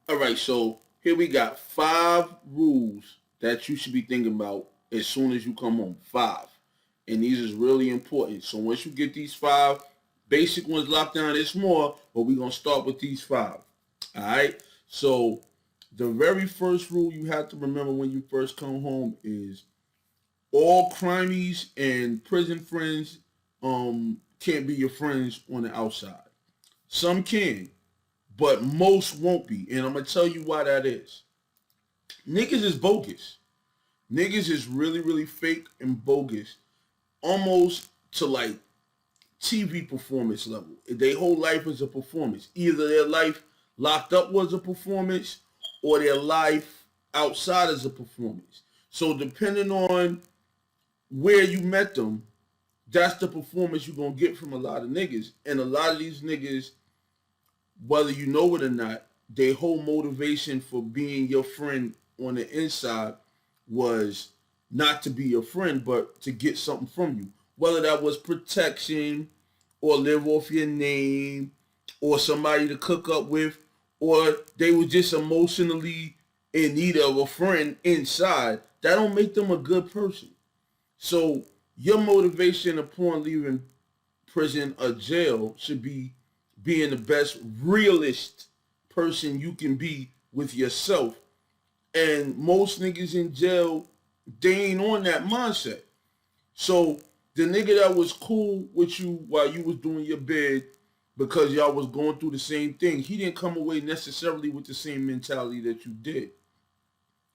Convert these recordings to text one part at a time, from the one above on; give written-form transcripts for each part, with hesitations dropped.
All right, so here we got 5 rules that you should be thinking about as soon as you come home. 5. And these is really important. So once you get these 5 basic ones locked down, it's more, but we're going to start with these 5. All right? So the very first rule you have to remember when you first come home is all crimies and prison friends can't be your friends on the outside. Some can, but most won't be. And I'm going to tell you why that is. Niggas is bogus. Niggas is really, really fake and bogus. Almost to like TV performance level. Their whole life is a performance. Either their life locked up was a performance or their life outside is a performance. So depending on where you met them, that's the performance you're going to get from a lot of niggas. And a lot of these niggas, whether you know it or not, their whole motivation for being your friend on the inside was not to be your friend, but to get something from you. Whether that was protection or live off your name or somebody to cook up with, or they were just emotionally in need of a friend inside, that don't make them a good person. So your motivation upon leaving prison or jail should be being the best realist person you can be with yourself. And most niggas in jail, they ain't on that mindset. So the nigga that was cool with you while you was doing your bid because y'all was going through the same thing, he didn't come away necessarily with the same mentality that you did.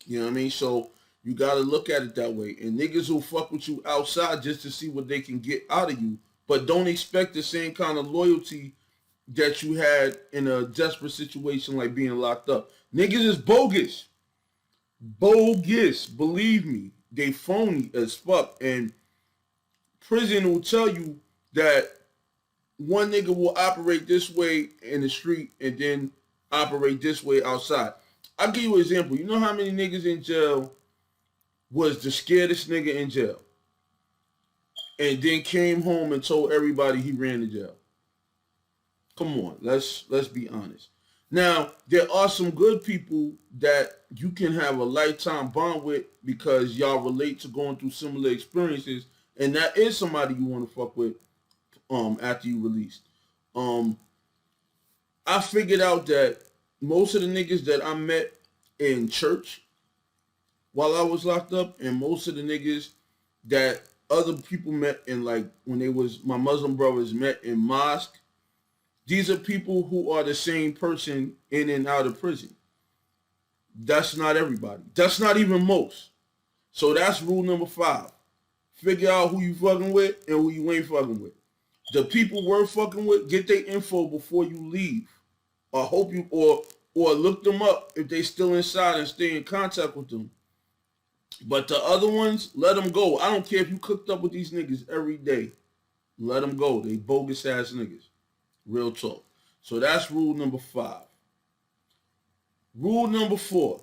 You know what I mean? So you got to look at it that way. And niggas will fuck with you outside just to see what they can get out of you. But don't expect the same kind of loyalty that you had in a desperate situation like being locked up. Niggas is bogus. Bogus. Believe me. They phony as fuck. And prison will tell you that one nigga will operate this way in the street and then operate this way outside. I'll give you an example. You know how many niggas in jail was the scaredest nigga in jail and then came home and told everybody he ran to jail? Come on, let's be honest. Now, there are some good people that you can have a lifetime bond with because y'all relate to going through similar experiences, and that is somebody you want to fuck with after you released. Um, I figured out that most of the niggas that I met in church while I was locked up, and most of the niggas that other people met in, like, when they was my Muslim brothers met in mosque, these are people who are the same person in and out of prison. That's not everybody. That's not even most. So that's rule number 5. Figure out who you fucking with and who you ain't fucking with. The people we're fucking with, get their info before you leave. Or hope you or look them up if they still inside and stay in contact with them. But the other ones, let them go. I don't care if you cooked up with these niggas every day. Let them go. They bogus ass niggas. Real talk. So that's rule number 5. Rule number 4.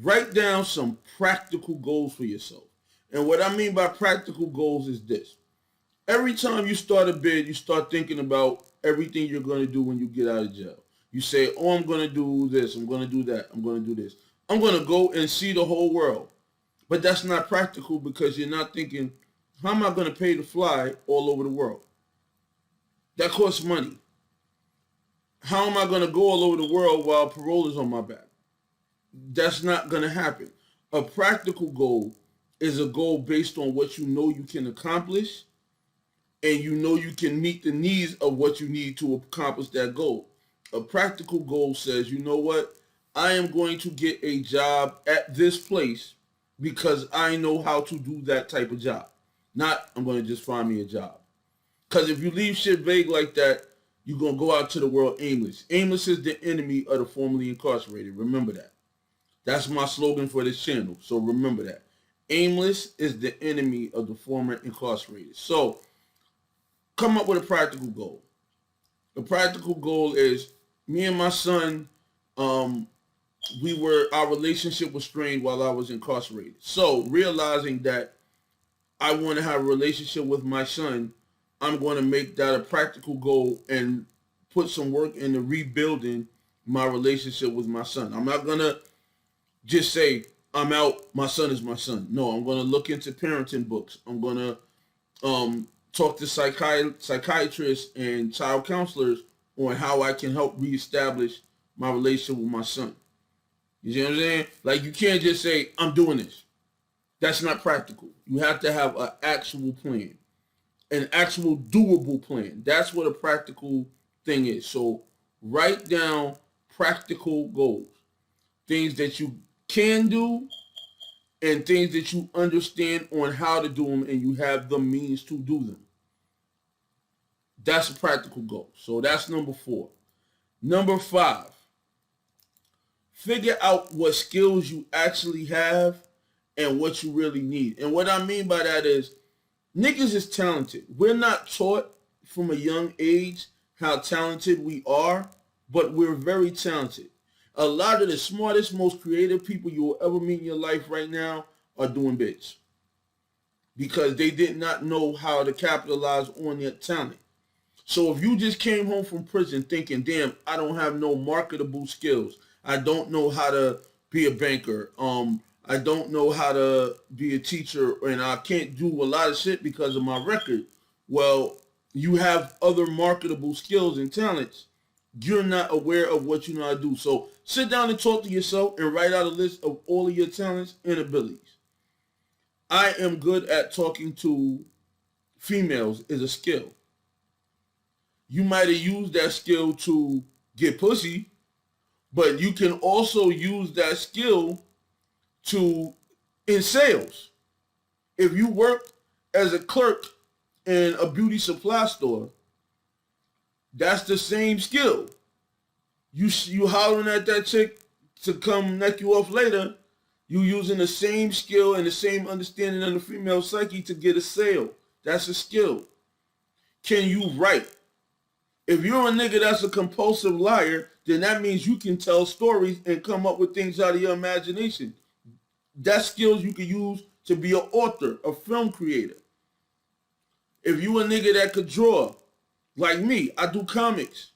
Write down some practical goals for yourself. And what I mean by practical goals is this. Every time you start a bid, you start thinking about everything you're going to do when you get out of jail. You say, oh, I'm going to do this. I'm going to do that. I'm going to do this. I'm going to go and see the whole world. But that's not practical because you're not thinking, how am I going to pay to fly all over the world? That costs money. How am I going to go all over the world while parole is on my back? That's not going to happen. A practical goal is a goal based on what you know you can accomplish and you know you can meet the needs of what you need to accomplish that goal. A practical goal says, you know what? I am going to get a job at this place because I know how to do that type of job. Not, I'm going to just find me a job. Because if you leave shit vague like that, you're going to go out to the world aimless. Aimless is the enemy of the formerly incarcerated. Remember that. That's my slogan for this channel. So remember that. Aimless is the enemy of the former incarcerated. So come up with a practical goal. The practical goal is me and my son, our relationship was strained while I was incarcerated. So realizing that I want to have a relationship with my son, I'm going to make that a practical goal and put some work into rebuilding my relationship with my son. I'm not going to just say, I'm out, my son is my son. No, I'm going to look into parenting books. I'm going to talk to psychiatrists and child counselors on how I can help reestablish my relationship with my son. You see what I'm saying? Like, you can't just say, I'm doing this. That's not practical. You have to have an actual plan, an actual doable plan. That's what a practical thing is. So write down practical goals, things that you can do and things that you understand on how to do them and you have the means to do them. That's a practical goal. So that's number 4. Number 5, figure out what skills you actually have and what you really need. And what I mean by that is niggas is talented. We're not taught from a young age how talented we are, but we're very talented. A lot of the smartest, most creative people you will ever meet in your life right now are doing bits because they did not know how to capitalize on their talent. So if you just came home from prison thinking, damn, I don't have no marketable skills. I don't know how to be a banker. I don't know how to be a teacher, and I can't do a lot of shit because of my record. Well, you have other marketable skills and talents. You're not aware of what you know how to do. So sit down and talk to yourself and write out a list of all of your talents and abilities. I am good at talking to females is a skill. You might have used that skill to get pussy, but you can also use that skill to in sales. If you work as a clerk in a beauty supply store, that's the same skill. You hollering at that chick to come neck you off later, you using the same skill and the same understanding of the female psyche to get a sale. That's a skill. Can you write? If you're a nigga that's a compulsive liar, then that means you can tell stories and come up with things out of your imagination. That's skills you can use to be an author, a film creator. If you a nigga that could draw, like me, I do comics.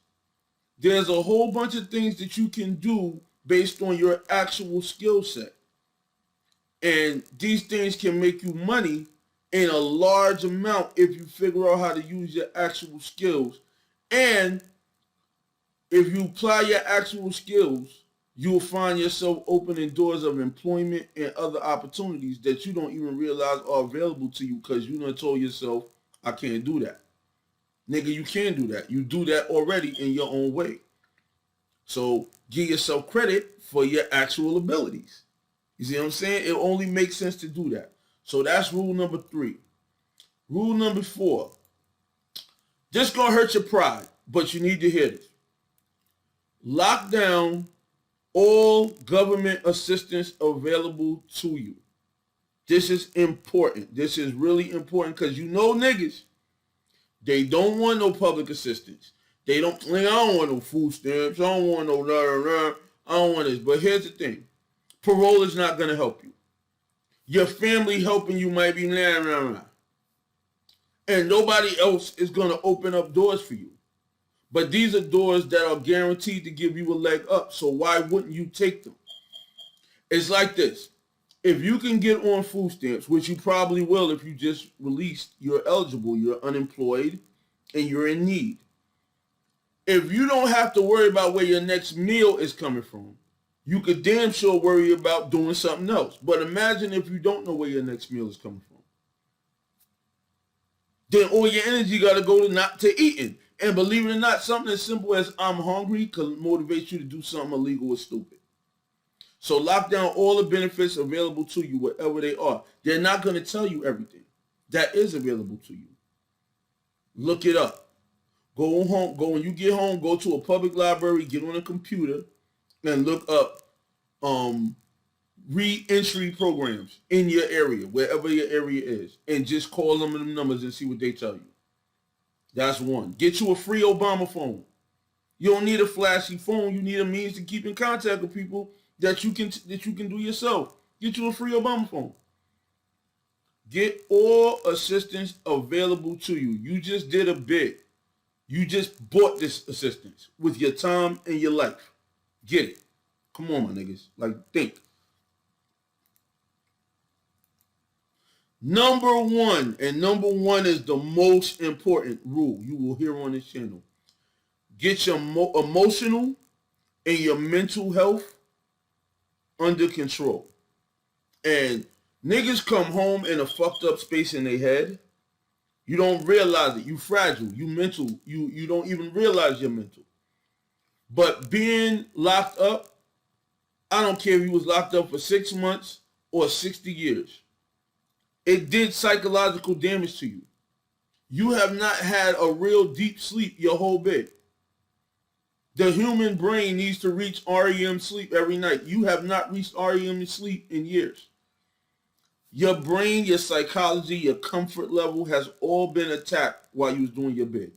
There's a whole bunch of things that you can do based on your actual skill set. And these things can make you money in a large amount if you figure out how to use your actual skills. And if you apply your actual skills, you'll find yourself opening doors of employment and other opportunities that you don't even realize are available to you because you done told yourself, I can't do that. Nigga, you can do that. You do that already in your own way. So give yourself credit for your actual abilities. You see what I'm saying? It only makes sense to do that. So that's rule number 3. Rule number 4. This gonna hurt your pride, but you need to hear this. Lock down all government assistance available to you. This is important. This is really important because you know niggas, they don't want no public assistance. They don't, like, I don't want no food stamps. I don't want no, I don't want this. But here's the thing. Parole is not going to help you. Your family helping you might be, and nobody else is going to open up doors for you. But these are doors that are guaranteed to give you a leg up. So why wouldn't you take them? It's like this. If you can get on food stamps, which you probably will if you just released, you're eligible, you're unemployed, and you're in need. If you don't have to worry about where your next meal is coming from, you could damn sure worry about doing something else. But imagine if you don't know where your next meal is coming from. Then all your energy got to go to eating. And believe it or not, something as simple as I'm hungry can motivate you to do something illegal or stupid. So lock down all the benefits available to you, wherever they are. They're not going to tell you everything that is available to you. Look it up. Go home. Go when you get home. Go to a public library. Get on a computer and look up re-entry programs in your area, wherever your area is, and just call them numbers and see what they tell you. That's one. Get you a free Obama phone. You don't need a flashy phone. You need a means to keep in contact with people that you can do yourself. Get you a free Obama phone. Get all assistance available to you. You just did a bid. You just bought this assistance with your time and your life. Get it. Come on, my niggas. Like, think. Number one, and number one is the most important rule you will hear on this channel. Get your emotional and your mental health under control. And niggas come home in a fucked up space in their head. You don't realize it. You fragile. You mental. You don't even realize you're mental. But being locked up, I don't care if you was locked up for 6 months or 60 years. It did psychological damage to you. You have not had a real deep sleep your whole bit. The human brain needs to reach REM sleep every night. You have not reached REM sleep in years. Your brain, your psychology, your comfort level has all been attacked while you was doing your bid.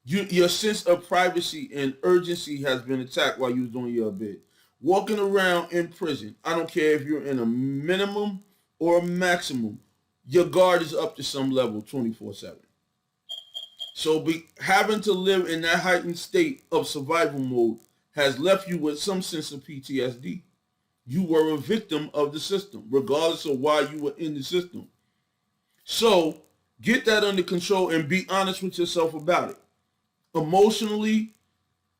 Your sense of privacy and urgency has been attacked while you was doing your bid. Walking around in prison, I don't care if you're in a minimum or a maximum, your guard is up to some level 24/7. So having to live in that heightened state of survival mode has left you with some sense of PTSD. You were a victim of the system, regardless of why you were in the system. So get that under control and be honest with yourself about it. Emotionally,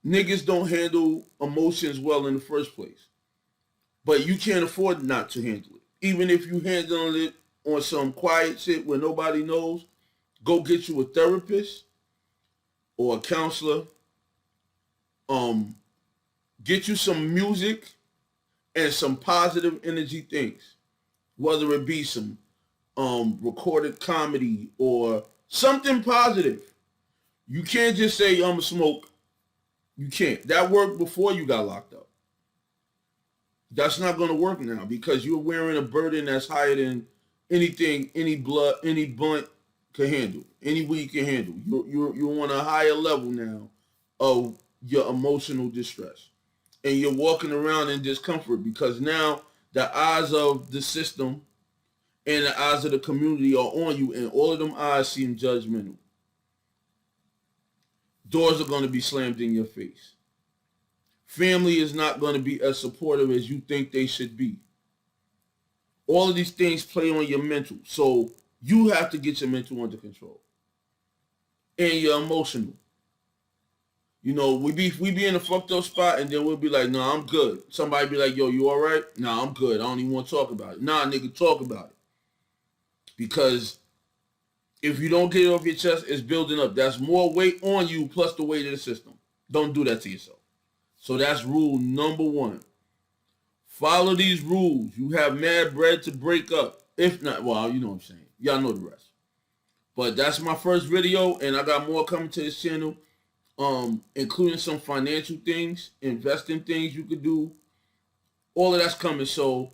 niggas don't handle emotions well in the first place. But you can't afford not to handle it. Even if you handle it on some quiet shit where nobody knows, go get you a therapist or a counselor. Get you some music and some positive energy things. Whether it be some recorded comedy or something positive. You can't just say, I'm a smoke. You can't. That worked before you got locked up. That's not going to work now because you're wearing a burden that's higher than anything, any blunt can handle, any weed can handle. You're on a higher level now of your emotional distress. And you're walking around in discomfort because now the eyes of the system and the eyes of the community are on you, and all of them eyes seem judgmental. Doors are going to be slammed in your face. Family is not going to be as supportive as you think they should be. All of these things play on your mental. So you have to get your mental under control. And your emotional. You know, we be in a fucked up spot and then we'll be like, nah, I'm good. Somebody be like, yo, you all right? Nah, I'm good. I don't even want to talk about it. Nah, nigga, talk about it. Because if you don't get it off your chest, it's building up. That's more weight on you plus the weight of the system. Don't do that to yourself. So that's rule number one. Follow these rules. You have mad bread to break up. If not, well, you know what I'm saying. Y'all know the rest. But that's my first video, and I got more coming to this channel, including some financial things, investing things you could do. All of that's coming. So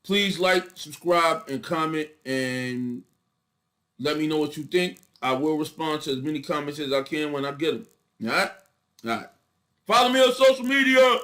please like, subscribe, and comment, and let me know what you think. I will respond to as many comments as I can when I get them. All right? All right. Follow me on social media.